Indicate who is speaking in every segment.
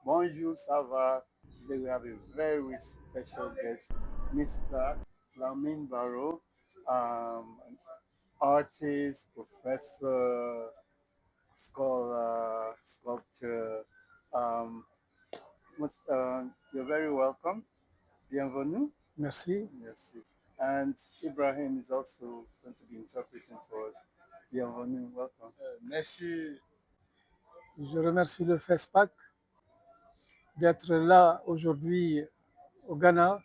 Speaker 1: Bonjour, ça va? Today we have a very special guest, Mr. Lamin Barrow, an artist, professor, scholar, sculptor. Um, you're very welcome. Bienvenue.
Speaker 2: Merci.
Speaker 1: Merci. And Ibrahim is also going to be interpreting for us. Bienvenue, welcome.
Speaker 3: Merci.
Speaker 2: Je remercie le FESPAC d'être là aujourd'hui au Ghana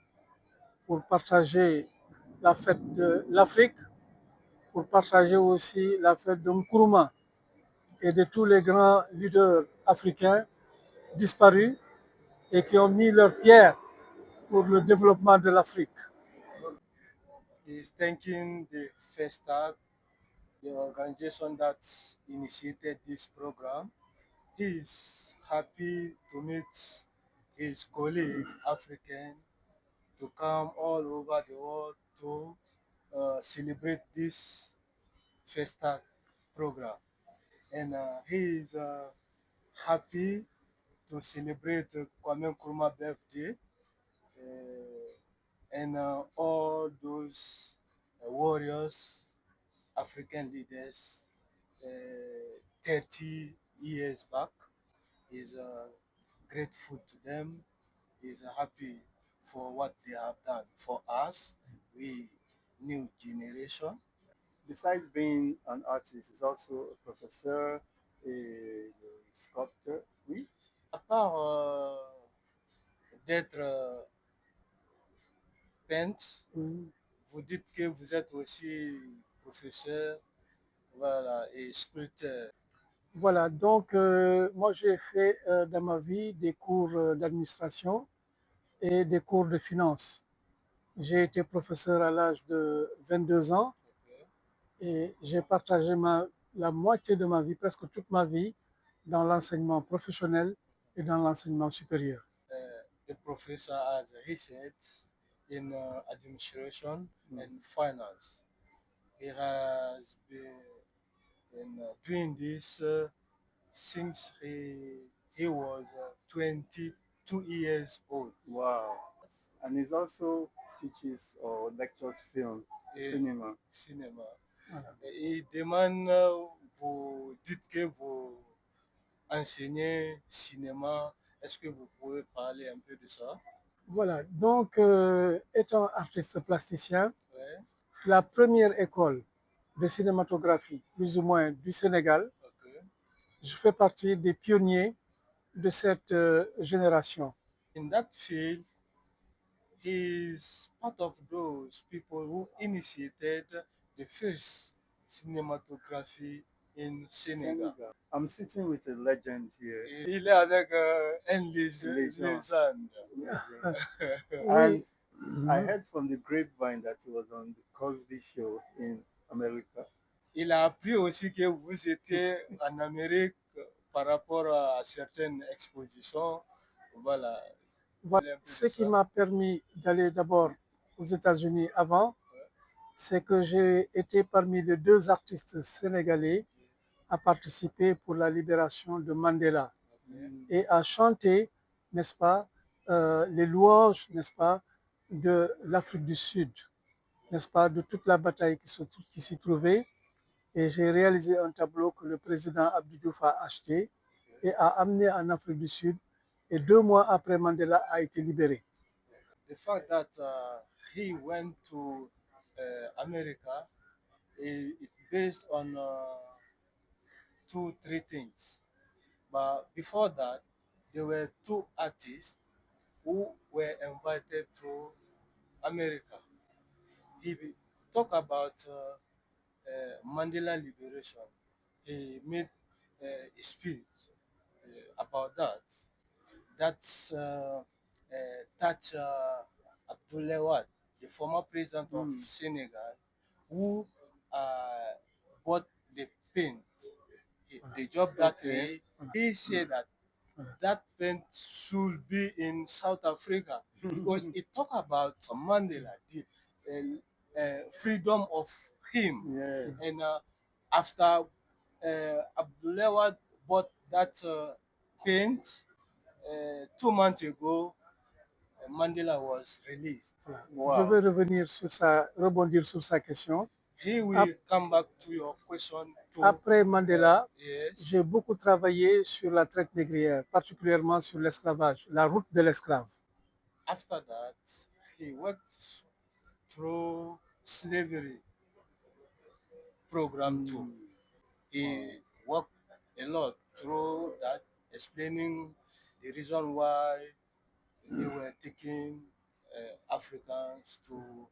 Speaker 2: pour partager la fête de l'Afrique, pour partager aussi la fête de Nkrumah et de tous les grands leaders africains disparus et qui ont mis leur pierre pour le développement de l'Afrique.
Speaker 3: He's thanking the FESTAC, the organization that initiated this program. He's happy to meet his colleague African to come all over the world to celebrate this FESTAC program. And he is happy to celebrate Kwame Nkrumah birthday. And all those warriors, African leaders, 30 years back. He's grateful to them. He's happy for what they have done for us, we new generation.
Speaker 1: Besides being an artist, he's also a professor, a sculptor. Oui.
Speaker 3: À part d'être peintre, vous dites que vous êtes aussi professeur, voilà, et sculpteur.
Speaker 2: Voilà, donc moi j'ai fait dans ma vie des cours d'administration et des cours de finance. J'ai été professeur à l'âge de 22 ans et j'ai partagé la moitié de ma vie, presque toute ma vie, dans l'enseignement professionnel et dans l'enseignement supérieur.
Speaker 3: The professor, as he said, in administration and finance. He has been doing this since he was 22 years old.
Speaker 1: Wow. And he also teaches or lectures film, cinema.
Speaker 3: Cinéma. Il demande, vous dites que vous enseignez cinéma. Est-ce que vous pouvez parler un peu de ça?
Speaker 2: Voilà, donc étant artiste plasticien,
Speaker 3: Ouais.
Speaker 2: la première école de cinématographie, plus ou moins du Sénégal,
Speaker 3: Okay.
Speaker 2: je fais partie des pionniers de cette génération.
Speaker 3: In that field, he's part of those people who initiated the first cinematography in Senegal.
Speaker 1: I'm sitting with a legend here.
Speaker 3: Il est avec un légende.
Speaker 1: And I heard from the grapevine that he was on the Cosby Show in America.
Speaker 3: Il a appris aussi que vous étiez en Amérique par rapport à certaines expositions. Voilà.
Speaker 2: Voilà. Ce qui m'a permis d'aller d'abord aux États-Unis avant, c'est que j'ai été parmi les 2 artistes sénégalais à participer pour la libération de Mandela et à chanter, n'est-ce pas, les louanges, n'est-ce pas, de l'Afrique du Sud, n'est-ce pas, de toute la bataille qui s'y trouvait. Et j'ai réalisé un tableau que le président Abdou Diouf a acheté et a amené en Afrique du Sud. Et 2 mois après, Mandela a été libéré.
Speaker 3: The fact that he went to America it's based on 2, 3 things. But before that, there were 2 artists who were invited to America. He talked about Mandela liberation. He made a speech about that. That's Touch Abdoulaye, the former president of Senegal, who bought the paint, the job that he said that that paint should be in South Africa because it talk about Mandela, the freedom of him.
Speaker 1: Yeah.
Speaker 3: And after Abdullah bought that paint, 2 months ago, Mandela was released.
Speaker 2: Voilà. Je
Speaker 1: Wow.
Speaker 2: vais revenir sur ça, rebondir sur sa question.
Speaker 3: He will come back to your question too.
Speaker 2: Après Mandela,
Speaker 3: Yes.
Speaker 2: j'ai beaucoup travaillé sur la traite négrière, particulièrement sur l'esclavage, la route de l'esclave.
Speaker 3: After that, he worked through slavery program too. He worked a lot through that, explaining the reason why they were taking Africans to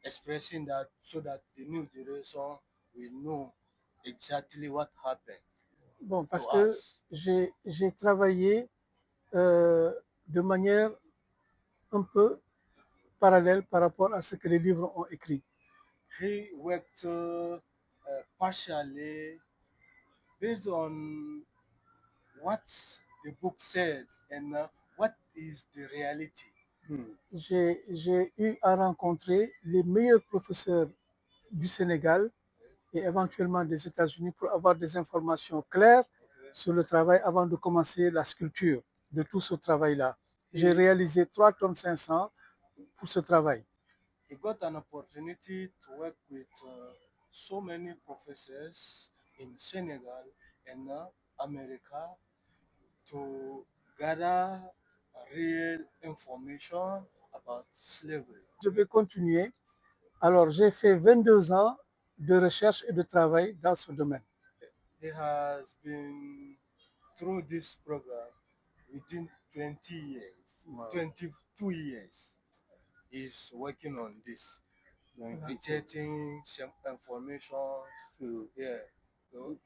Speaker 3: expressing that so that the new generation will know exactly what happened
Speaker 2: Bon, parce
Speaker 3: to
Speaker 2: que
Speaker 3: us.
Speaker 2: j'ai travaillé de manière un peu parallèle par rapport à ce que les livres ont écrit.
Speaker 3: He worked partially based on what the book said and what is the reality.
Speaker 2: J'ai eu à rencontrer les meilleurs professeurs du Sénégal et éventuellement des États-Unis pour avoir des informations claires sur le travail avant de commencer la sculpture de tout ce travail-là. J'ai réalisé 3 tonnes 500 pour ce travail.
Speaker 3: He got an opportunity to work with so many professors in Senegal and America to gather real information about slavery.
Speaker 2: Je vais continuer. Alors, j'ai fait 22 ans de recherche et de travail dans ce domaine.
Speaker 3: He has been through this program within 20 years,
Speaker 1: Wow.
Speaker 3: 22 years. He's working on this, researching some information
Speaker 1: To,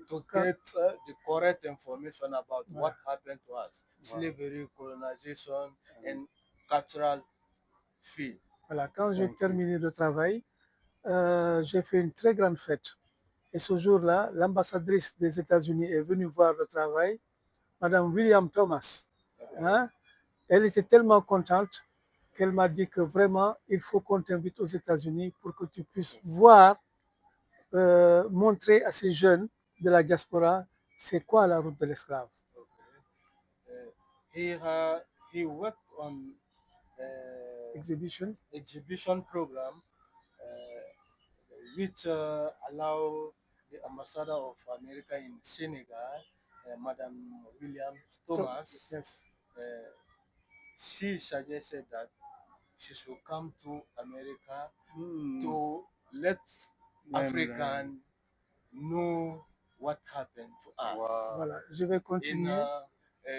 Speaker 3: to get the correct information about what happened to us, slavery, colonization, and cultural field.
Speaker 2: Voilà, quand j'ai terminé le travail, j'ai fait une très grande fête. Et ce jour-là, l'ambassadrice des États-Unis est venue voir le travail, Madame William Thomas. Hein? Elle était tellement contente qu'elle m'a dit que vraiment, il faut qu'on t'invite aux États-Unis pour que tu puisses voir, montrer à ces jeunes de la diaspora c'est quoi la route de l'esclave.
Speaker 3: He worked on
Speaker 2: Exhibition.
Speaker 3: exhibition program which allow the ambassador of America in Senegal, Madam William Thomas.
Speaker 2: Yes.
Speaker 3: She suggested that she should come to America to let African know what happened to us.
Speaker 1: wow.
Speaker 2: Voilà, je vais
Speaker 3: In
Speaker 2: continuer.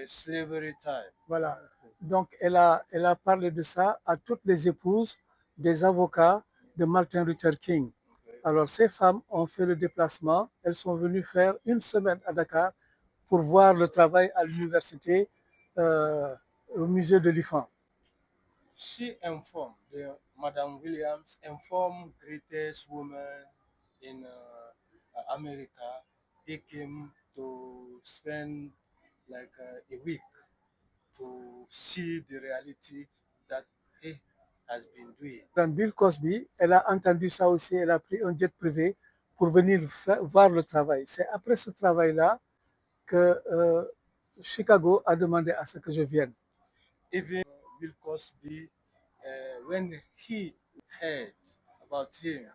Speaker 3: slavery time.
Speaker 2: Voilà. Donc, elle a parlé de ça à toutes les épouses des avocats de Martin Luther King. Alors, ces femmes ont fait le déplacement. Elles sont venues faire une semaine à Dakar pour voir le travail à l'université, au musée de l'IFAN.
Speaker 3: She informed, Madame Williams informed greatest women in America. They came to spend like a week to see the reality that he has been doing.
Speaker 2: Dans Bill Cosby, elle a entendu ça aussi. Elle a pris un jet privé pour venir voir le travail. C'est après ce travail-là que Chicago a demandé à ce que je vienne.
Speaker 3: Even Bill Cosby, when he heard about him,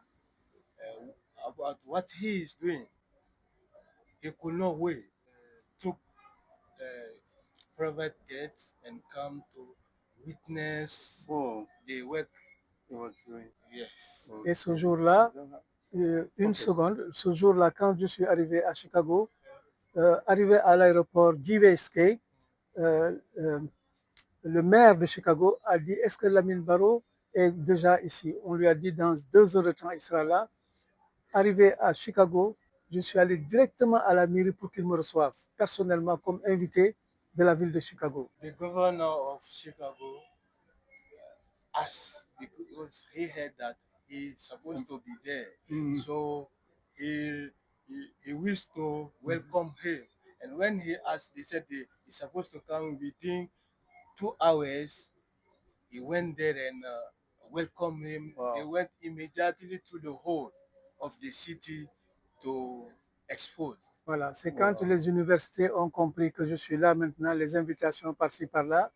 Speaker 3: about what he is doing, he could not wait. Took private jets and come to witness
Speaker 1: Oh,
Speaker 3: the work.
Speaker 1: it was doing.
Speaker 3: Yes.
Speaker 2: Et ce jour-là, une seconde, ce jour-là, quand je suis arrivé à Chicago, arrivé à l'aéroport JFK, le maire de Chicago a dit, est-ce que Lamine Barrow est déjà ici? On lui a dit, dans 2 heures de temps, il sera là. Arrivé à Chicago, je suis allé directement à la mairie pour qu'il me reçoive, personnellement, comme invité de la ville de Chicago.
Speaker 3: The governor of Chicago asked because he heard that he's supposed to be there. So he wished to welcome him. And when he asked, they said he's supposed to come within 2 hours. He went there and welcomed him.
Speaker 1: Wow.
Speaker 3: They went immediately to the hall of the city to expose.
Speaker 2: Voilà, c'est quand
Speaker 1: Wow.
Speaker 2: les universités ont compris que je suis là maintenant, les invitations par-ci par-là.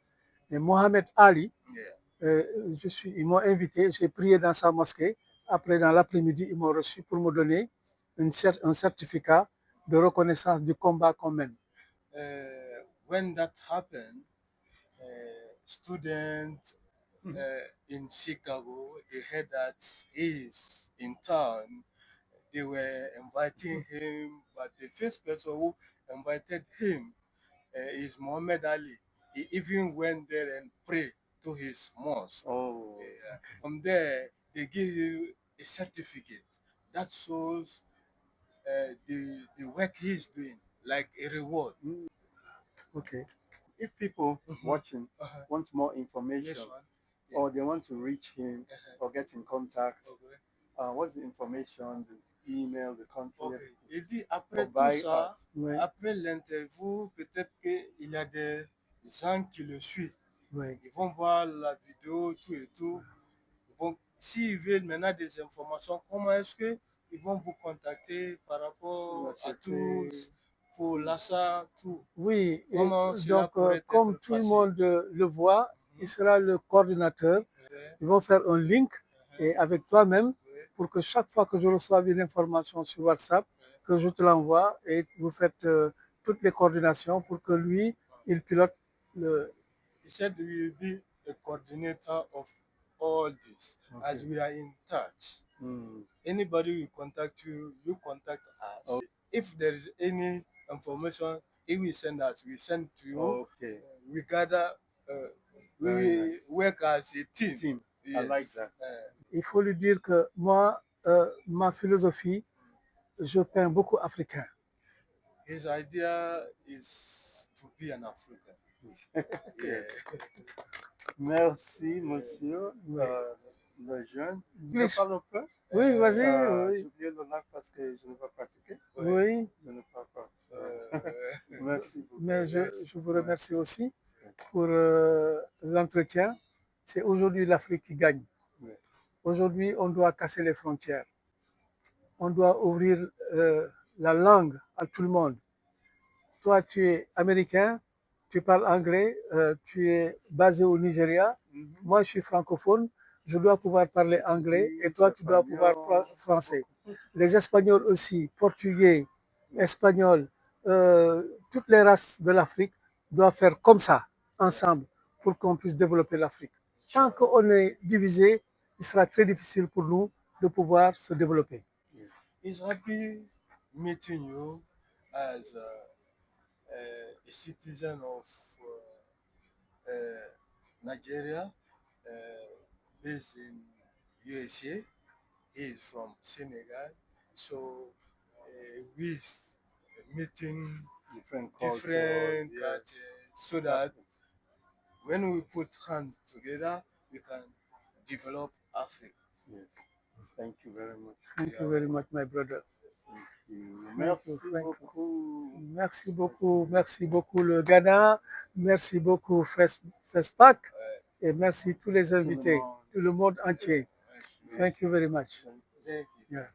Speaker 2: Et Mohamed Ali,
Speaker 3: Yeah.
Speaker 2: ils m'ont invité, j'ai prié dans sa mosquée. Après, dans l'après-midi, ils m'ont reçu pour me donner un certificat de reconnaissance du combat qu'on mène.
Speaker 3: When that happened, students in Chicago, they heard that he is in town. They were inviting him, but the first person who invited him is Muhammad Ali. He even went there and prayed to his mosque.
Speaker 1: Oh.
Speaker 3: From there, they give you a certificate that shows the work he's doing, like a reward.
Speaker 2: Okay.
Speaker 1: If people watching want more information
Speaker 3: Yes, one.
Speaker 1: or they want to reach him or get in contact,
Speaker 3: Okay.
Speaker 1: what's the information, the email, the contact?
Speaker 3: Okay. Il dit après
Speaker 1: Or
Speaker 3: tout
Speaker 1: buy
Speaker 3: ça,
Speaker 1: art?
Speaker 2: Oui,
Speaker 3: après l'interview, peut-être qu'il y a des gens qui le suivent.
Speaker 2: oui.
Speaker 3: Ils vont voir la vidéo, tout et tout. S'ils veulent maintenant des informations, comment est-ce qu'ils vont vous contacter par rapport à tout, pour l'achat, tout?
Speaker 2: Oui, et
Speaker 3: Comment cela
Speaker 2: donc
Speaker 3: pourrait être
Speaker 2: comme tout le
Speaker 3: facile?
Speaker 2: monde le voit, il sera le coordinateur. Ils vont faire un link et avec toi-même pour que chaque fois que je reçois une information sur WhatsApp, que je te l'envoie et vous faites toutes les coordinations pour que lui, il pilote le...
Speaker 3: He said we will be a coordinator of all this as we are in touch. Anybody will contact you, you contact us. If there is any information, he will send us, we send to you.
Speaker 1: Okay.
Speaker 3: We gather, we
Speaker 1: Very
Speaker 3: will
Speaker 1: nice.
Speaker 3: work as a team.
Speaker 1: Team. I like that.
Speaker 2: Il faut lui dire que moi, ma philosophie, je peins beaucoup africain.
Speaker 3: His idea is to be an African. Yeah.
Speaker 1: Merci, monsieur. Le jeune.
Speaker 2: Plus.
Speaker 1: Je parle un peu.
Speaker 2: Oui, vas-y.
Speaker 1: J'ai
Speaker 2: Oui.
Speaker 1: oublié le langue parce que je ne vais pas pratiquer.
Speaker 2: Oui.
Speaker 1: Je ne parle pas. Merci beaucoup.
Speaker 2: Mais je vous remercie aussi pour l'entretien. C'est aujourd'hui l'Afrique qui gagne. Aujourd'hui, on doit casser les frontières. On doit ouvrir la langue à tout le monde. Toi, tu es américain, tu parles anglais, tu es basé au Nigeria. Moi, je suis francophone. Je dois pouvoir parler anglais et toi, tu dois pouvoir parler français. Les Espagnols aussi, portugais, espagnols, toutes les races de l'Afrique doivent faire comme ça, ensemble, pour qu'on puisse développer l'Afrique. Tant qu'on est divisé, il sera très difficile pour nous de pouvoir se développer.
Speaker 3: He's happy meeting you as a citizen of Nigeria, based in USA. He is from Senegal, so with meeting
Speaker 1: Different
Speaker 3: different
Speaker 1: cultures.
Speaker 3: cultures, so that when we put hands together, we can develop Africa.
Speaker 1: Yes. Thank you very much.
Speaker 2: Thank you very much, my brother.
Speaker 1: Merci
Speaker 2: Thank you.
Speaker 1: beaucoup.
Speaker 2: Merci beaucoup le Ghana, merci beaucoup FESPAC et merci tous les invités, tout le monde entier. Thank you very much.
Speaker 3: Thank you.
Speaker 2: Yeah.